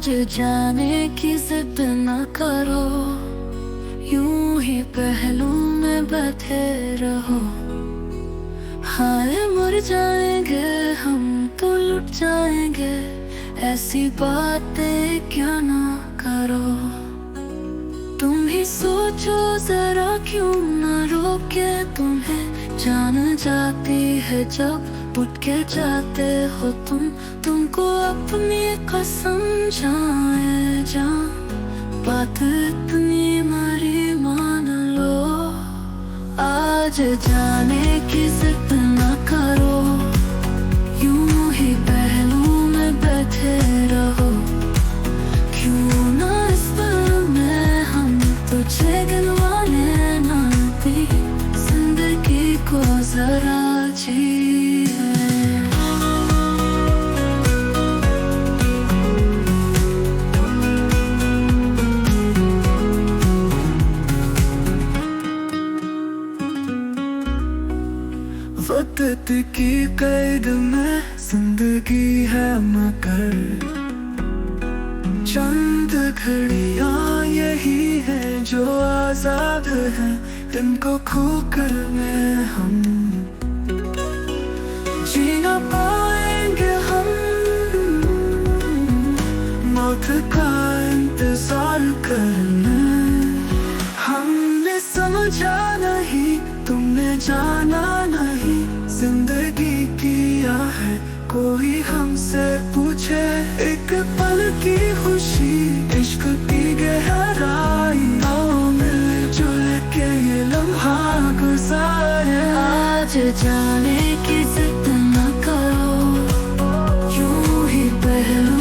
आज जाने की जिद न करो, यूं ही पहलू में बैठे रहो। हाय मर जाएंगे हम तो लुट जाएंगे, ऐसी बातें क्या ना करो। तुम ही सोचो जरा क्यों ना रोके तुम्हें, जान जाती है जब उठ के जाते हो तुम। तुमको अपनी कसम जाए जान, बात इतनी मरी मान लो। आज जाने की जिद न करो, यूं ही पहलू में बैठे रहो। क्यों ना इस पल में हम तुझे गिनवाने ना दी, जिंदगी को जरा जी। वक़्त की कैद में जिंदगी है मगर, चंद घड़ियां यही है जो आजाद है। दिन को खोकर में हम जी ना पाएंगे हम, मौत का इंतजार करना। हमने समझा नहीं, तुमने जाना नहीं, जिंदगी किया है कोई हमसे पूछे। एक पल की खुशी, इश्क की गहराई, आओ मिलजुल के ये लम्हा गुजारे। आज जाने की जिद न करो, यूं ही पहलू